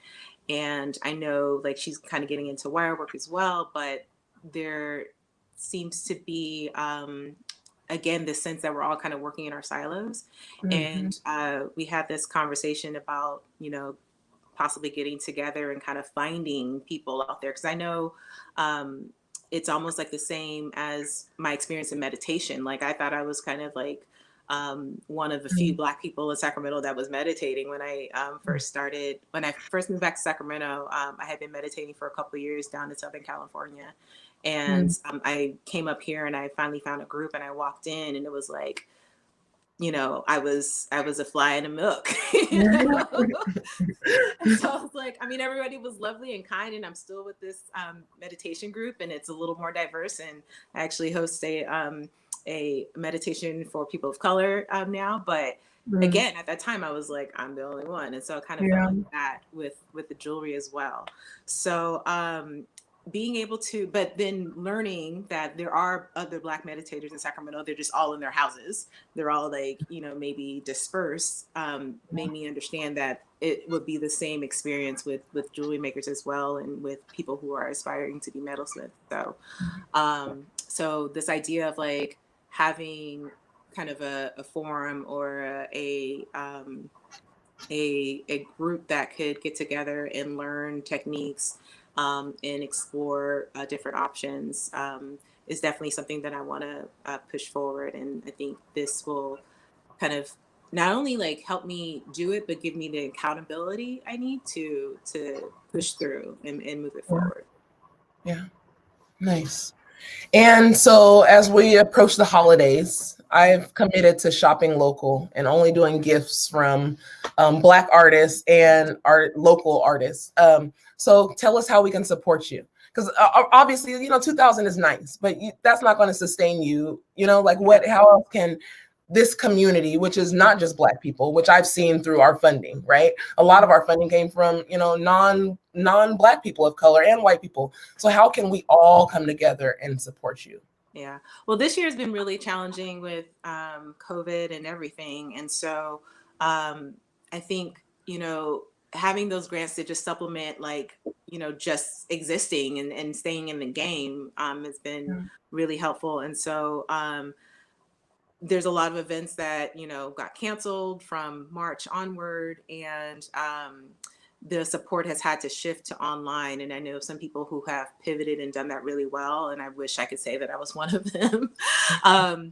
And I know like she's kind of getting into wire work as well, but there seems to be, again, this sense that we're all kind of working in our silos. And we had this conversation about, possibly getting together and kind of finding people out there. Cause I know it's almost like the same as my experience in meditation. Like I thought I was kind of like, one of the few Black people in Sacramento that was meditating when I when I first moved back to Sacramento. I had been meditating for a couple of years down in Southern California. And I came up here and I finally found a group and I walked in and it was like, I was a fly in the milk. So I was like, I mean, everybody was lovely and kind, and I'm still with this meditation group, and it's a little more diverse. And I actually host a meditation for people of color now. But again, at that time, I was like, I'm the only one, and so I kind of felt like that with the jewelry as well. So being able to, but then learning that there are other Black meditators in Sacramento, they're just all in their houses. They're all like, maybe dispersed, made me understand that it would be the same experience with jewelry makers as well, and with people who are aspiring to be metalsmiths. So, so this idea of like having kind of a forum or a group that could get together and learn techniques and explore different options is definitely something that I want to push forward. And I think this will kind of not only like help me do it, but give me the accountability I need to push through and move it forward. Yeah, nice. And so as we approach the holidays, I've committed to shopping local and only doing gifts from Black artists and local artists. So tell us how we can support you. Because obviously, 2000 is nice, but that's not going to sustain you. Like how else can this community, which is not just Black people, which I've seen through our funding, right? A lot of our funding came from, non-Black people of color and white people. So how can we all come together and support you? Yeah. Well, this year has been really challenging with COVID and everything. And so I think, having those grants to just supplement, like, just existing and staying in the game has been really helpful. And so there's a lot of events that, got canceled from March onward, and the support has had to shift to online. And I know some people who have pivoted and done that really well. And I wish I could say that I was one of them.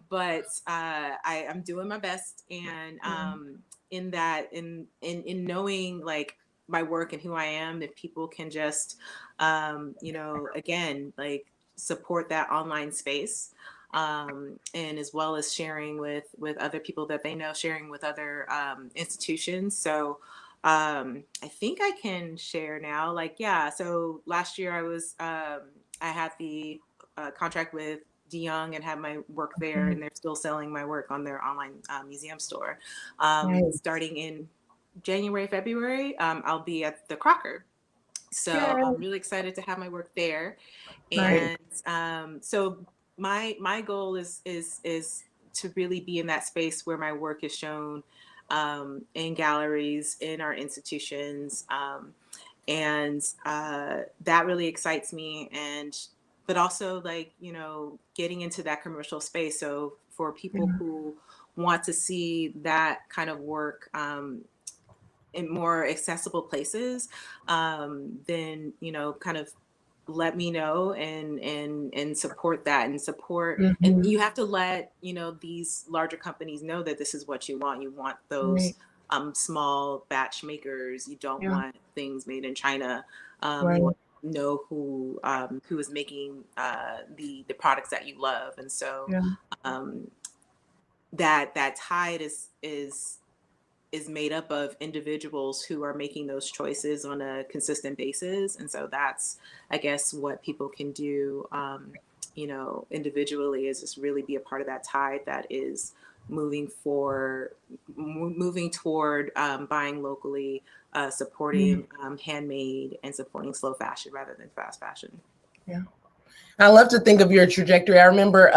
But I'm doing my best. And in that, in knowing like my work and who I am, if people can just, again, like support that online space. and as well as sharing with other people that they know, sharing with other institutions. So I think I can share now. Like, yeah. So last year I had the contract with DeYoung and had my work there, and they're still selling my work on their online museum store. Nice. Starting in January, February, I'll be at the Crocker. So I'm really excited to have my work there. Nice. And so my goal is to really be in that space where my work is shown in galleries, in our institutions, and that really excites me. But also, like, getting into that commercial space. So for people who want to see that kind of work in more accessible places, then kind of let me know and support that, and support. And you have to let these larger companies know that this is what you want. You want those small batch makers. You don't want things made in China. You want to know who is making the products that you love. And so that tide is made up of individuals who are making those choices on a consistent basis. And so that's, I guess, what people can do, individually, is just really be a part of that tide that is moving toward buying locally, supporting handmade, and supporting slow fashion rather than fast fashion. Yeah. I love to think of your trajectory. I remember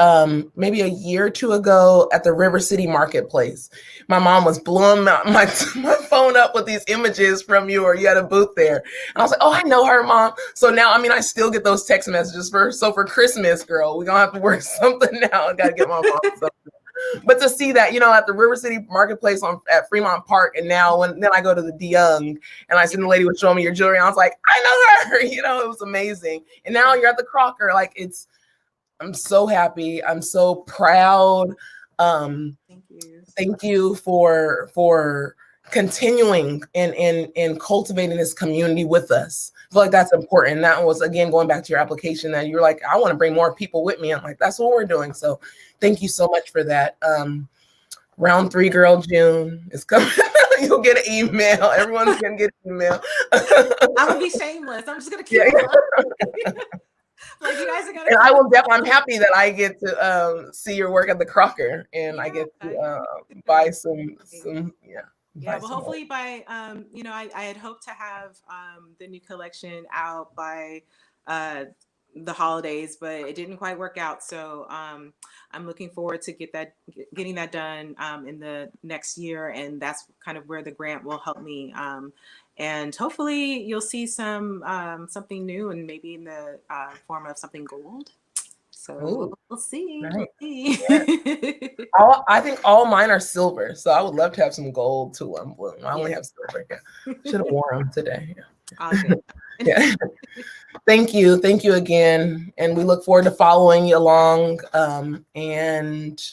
maybe a year or two ago at the River City Marketplace, my mom was blowing my phone up with these images from you, or you had a booth there. And I was like, oh, I know her, Mom. So now, I still get those text messages for Christmas, girl, we're going to have to work something now. I got to get my mom something. But to see that, at the River City Marketplace at Fremont Park, and now then I go to the DeYoung, and I see the lady was showing me your jewelry, and I was like, I know her. It was amazing. And now you're at the Crocker. Like, I'm so happy. I'm so proud. Thank you for continuing and cultivating this community with us. I feel like that's important. That was, again, going back to your application, that you're like, I want to bring more people with me. I'm like, that's what we're doing. So thank you so much for that. Round 3, girl, June is coming. You'll get an email. Everyone's going to get an email. I'm going to be shameless. I'm just going to keep it. Like, you guys are gonna. And I will definitely. I'm happy that I get to see your work at the Crocker, and I get to buy some. Yeah, well, hopefully by I had hoped to have the new collection out by the holidays, but it didn't quite work out. So I'm looking forward to getting that done in the next year, and that's kind of where the grant will help me. And hopefully you'll see something new, and maybe in the form of something gold. So we'll see. Right. We'll see. Yeah. I think all mine are silver, so I would love to have some gold too. I'm blue. I only have silver. Yeah. Should have worn them today. Yeah. Yeah. Thank you again, and we look forward to following you along. And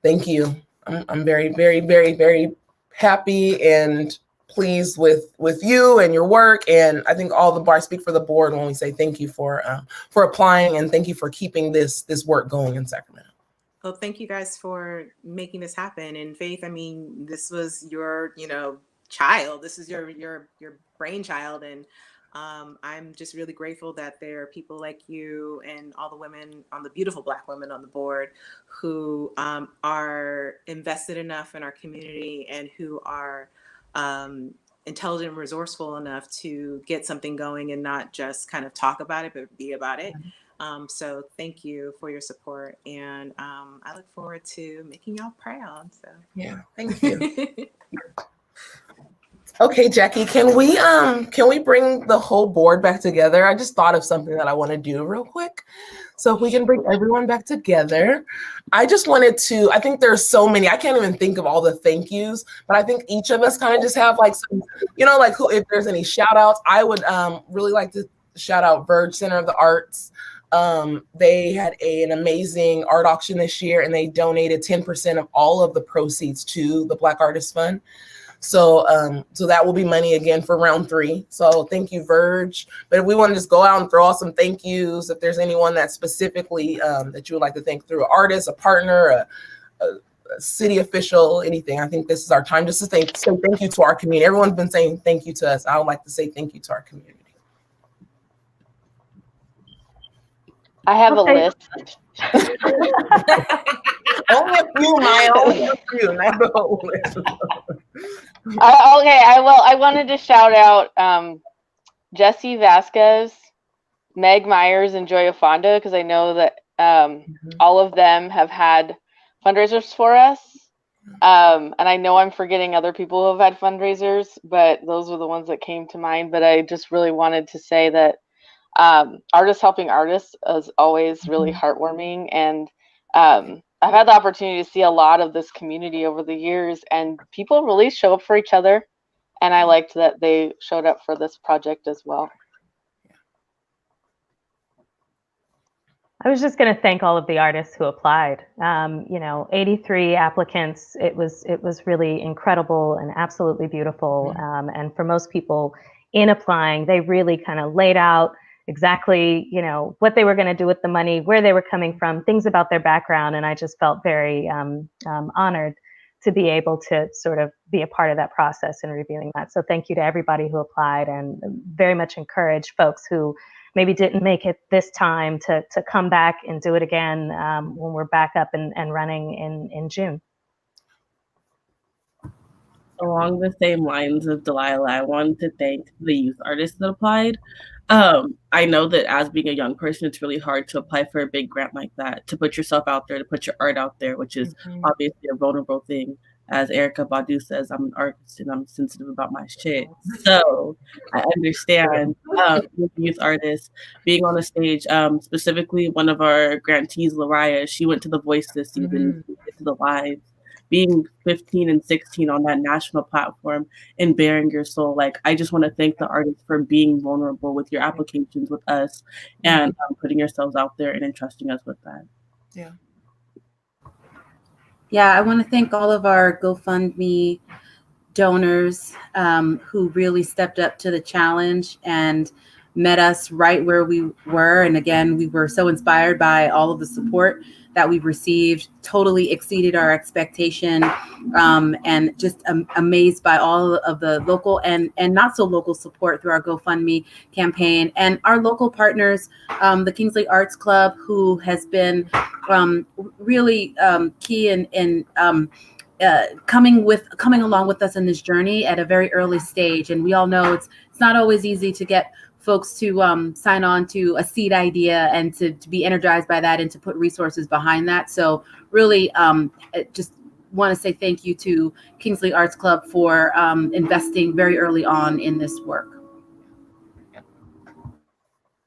thank you. I'm very, very, very, very happy and pleased with you and your work, and I think I speak for the board when we say thank you for applying, and thank you for keeping this work going in Sacramento. Well, thank you guys for making this happen. And Faith, this was your child. This is your brainchild, and I'm just really grateful that there are people like you and all the women, the beautiful Black women on the board, who are invested enough in our community, and who are intelligent and resourceful enough to get something going, and not just kind of talk about it, but be about it. So thank you for your support, and I look forward to making y'all proud. So yeah, thank you. Okay, Jackie, can we bring the whole board back together? I just thought of something that I want to do real quick. So if we can bring everyone back together, I just wanted to, I think there's so many, I can't even think of all the thank yous, but I think each of us kind of just have like some, like if there's any shout outs, I would really like to shout out Verge Center of the Arts. They had an amazing art auction this year, and they donated 10% of all of the proceeds to the Black Artists Fund. So so that will be money again for round 3. So thank you, Verge. But if we want to just go out and throw out some thank yous, if there's anyone that specifically that you would like to thank through an artist, a partner, a city official, anything, I think this is our time just to say thank you to our community. Everyone's been saying thank you to us. I would like to say thank you to our community. I have a list. Only a few, Maya. Only a few, not the whole list. Okay, I wanted to shout out Jesse Vasquez, Meg Myers, and Joya Fonda, because I know that all of them have had fundraisers for us. And I know I'm forgetting other people who have had fundraisers, but those were the ones that came to mind. But I just really wanted to say that artists helping artists is always really heartwarming. And I've had the opportunity to see a lot of this community over the years, and people really show up for each other. And I liked that they showed up for this project as well. I was just going to thank all of the artists who applied. 83 applicants. It was really incredible and absolutely beautiful. And for most people in applying, they really kind of laid out exactly, what they were going to do with the money, where they were coming from, things about their background. And I just felt very honored to be able to sort of be a part of that process and reviewing that. So thank you to everybody who applied, and very much encourage folks who maybe didn't make it this time to come back and do it again when we're back up and running in June. Along the same lines of Delilah, I wanted to thank the youth artists that applied. I know that as being a young person, it's really hard to apply for a big grant like that, to put yourself out there, to put your art out there, which is obviously a vulnerable thing. As Erykah Badu says, I'm an artist and I'm sensitive about my shit. So I understand with youth artists being on a stage, specifically one of our grantees, Lariah, she went to The Voice this season, to the live. Being 15 and 16 on that national platform and bearing your soul. Like, I just want to thank the artists for being vulnerable with your applications with us and putting yourselves out there and entrusting us with that. Yeah. Yeah, I want to thank all of our GoFundMe donors who really stepped up to the challenge and met us right where we were. And again, we were so inspired by all of the support that we've received, totally exceeded our expectation, and just amazed by all of the local and not so local support through our GoFundMe campaign. And our local partners, the Kingsley Arts Club, who has been really key in coming along with us in this journey at a very early stage. And we all know it's not always easy to get folks to sign on to a seed idea and to be energized by that and to put resources behind that. So really just want to say thank you to Kingsley Arts Club for investing very early on in this work.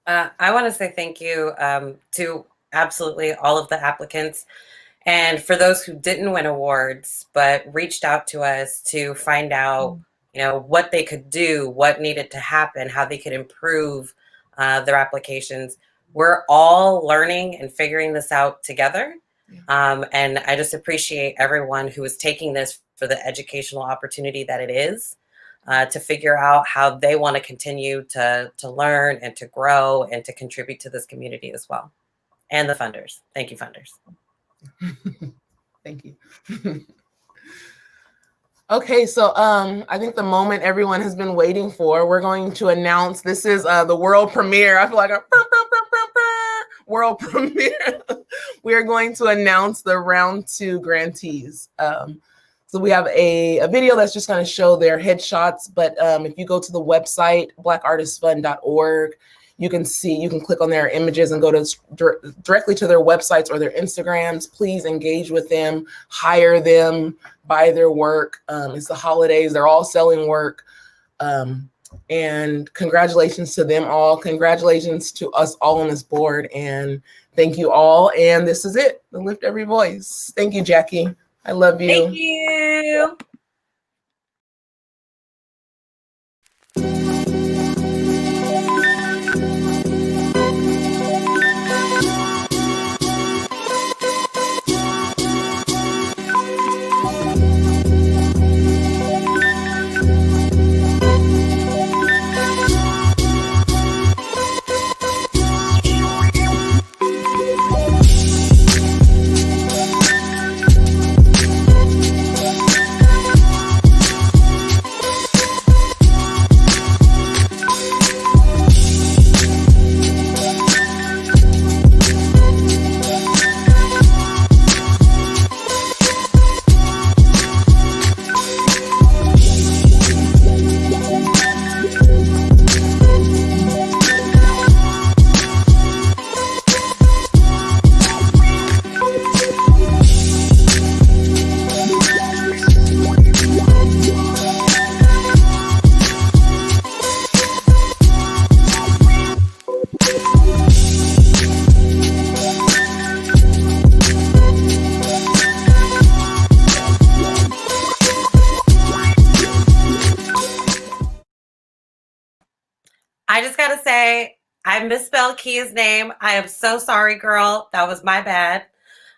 I want to say thank you to absolutely all of the applicants. And for those who didn't win awards, but reached out to us to find out what they could do, what needed to happen, how they could improve their applications. We're all learning and figuring this out together. And I just appreciate everyone who is taking this for the educational opportunity that it is, to figure out how they want to continue to learn and to grow and to contribute to this community as well. And the funders. Thank you, funders. Thank you. Okay, so I think the moment everyone has been waiting for, we're going to announce, this is the world premiere. I feel like a world premiere. We are going to announce the round 2 grantees. So we have a video that's just going to show their headshots, but if you go to the website, blackartistfund.org, you can click on their images and go to directly to their websites or their Instagrams. Please engage with them, hire them, buy their work. It's the holidays, they're all selling work. And congratulations to them all. Congratulations to us all on this board. And thank you all. And this is it, the Lift Every Voice. Thank you, Jackie. I love you. Thank you. I just got to say, I misspelled Kia's name. I am so sorry, girl. That was my bad.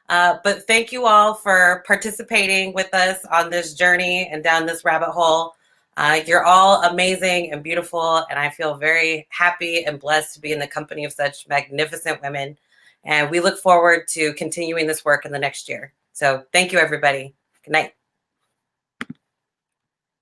But thank you all for participating with us on this journey and down this rabbit hole. You're all amazing and beautiful, and I feel very happy and blessed to be in the company of such magnificent women. And we look forward to continuing this work in the next year. So thank you, everybody. Good night.